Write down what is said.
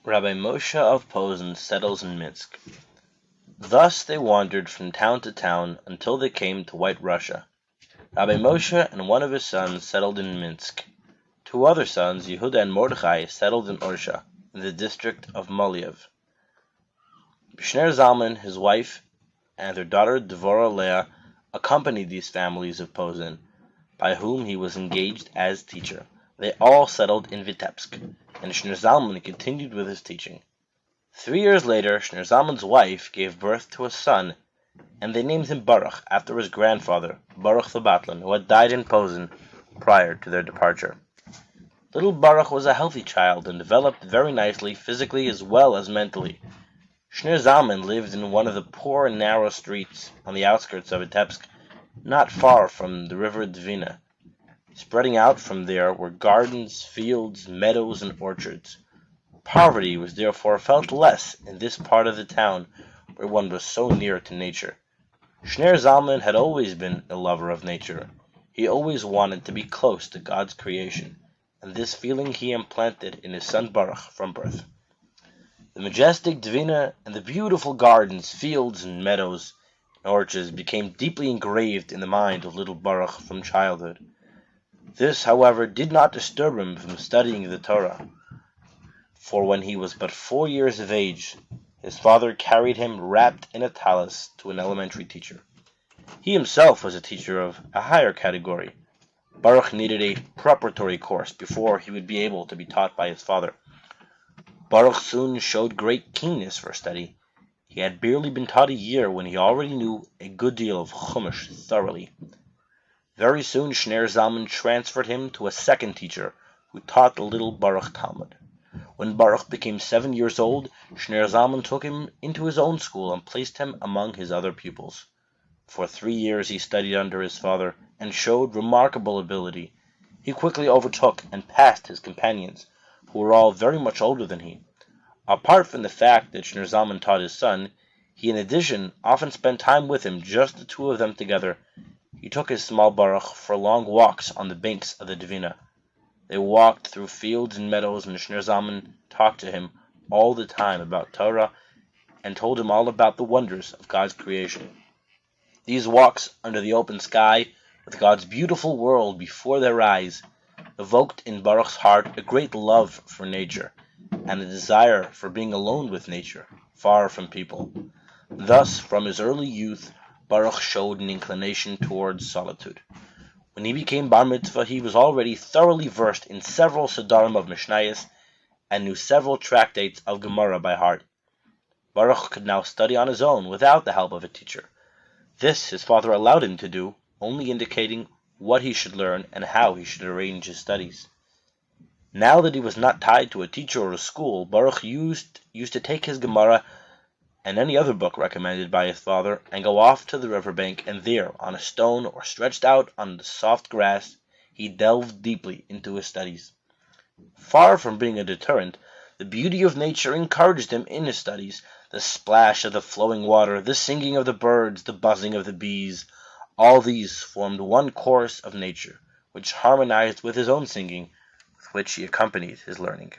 Rabbi Moshe of Posen settles in Minsk. Thus they wandered from town to town until they came to White Russia. Rabbi Moshe and one of his sons settled in Minsk. Two other sons, Yehuda and Mordechai, settled in Orsha, in the district of Moliev. Shner Zalman, his wife, and their daughter Devorah Leah accompanied these families of Posen, by whom he was engaged as teacher. They all settled in Vitebsk, and Shner Zalman continued with his teaching. 3 years later, Shner Zalman's wife gave birth to a son, and they named him Baruch after his grandfather, Baruch the Batlan, who had died in Posen prior to their departure. Little Baruch was a healthy child and developed very nicely physically as well as mentally. Shner Zalman lived in one of the poor and narrow streets on the outskirts of Vitebsk, not far from the river Dvina. Spreading out from there were gardens, fields, meadows, and orchards. Poverty was therefore felt less in this part of the town where one was so near to nature. Shner Zalman had always been a lover of nature. He always wanted to be close to God's creation, and this feeling he implanted in his son Baruch from birth. The majestic Dvina and the beautiful gardens, fields, and meadows and orchards became deeply engraved in the mind of little Baruch from childhood. This, however, did not disturb him from studying the Torah, for when he was but 4 years of age, his father carried him wrapped in a tallis to an elementary teacher. He himself was a teacher of a higher category. Baruch needed a preparatory course before he would be able to be taught by his father. Baruch soon showed great keenness for study. He had barely been taught a year when he already knew a good deal of Chumash thoroughly. Very soon Shner Zalman transferred him to a second teacher who taught the little Baruch Talmud. When Baruch became 7 years old, Shner Zalman took him into his own school and placed him among his other pupils. For 3 years he studied under his father and showed remarkable ability. He quickly overtook and passed his companions, who were all very much older than he. Apart from the fact that Shner Zalman taught his son, he in addition often spent time with him, just the two of them together. He took his small Baruch for long walks on the banks of the Dvina. They walked through fields and meadows, and Shner Zalman talked to him all the time about Torah and told him all about the wonders of God's creation. These walks under the open sky, with God's beautiful world before their eyes, evoked in Baruch's heart a great love for nature and a desire for being alone with nature, far from people. Thus, from his early youth, Baruch showed an inclination towards solitude. When he became bar mitzvah, he was already thoroughly versed in several sedarim of Mishnayos and knew several tractates of Gemara by heart. Baruch could now study on his own without the help of a teacher. This his father allowed him to do, only indicating what he should learn and how he should arrange his studies. Now that he was not tied to a teacher or a school, Baruch used to take his Gemara and any other book recommended by his father and go off to the riverbank, and there, on a stone or stretched out on the soft grass, he delved deeply into his studies. Far from being a deterrent, the beauty of nature encouraged him in his studies. The splash of the flowing water, the singing of the birds, the buzzing of the bees, all these formed one chorus of nature, which harmonized with his own singing, with which he accompanied his learning.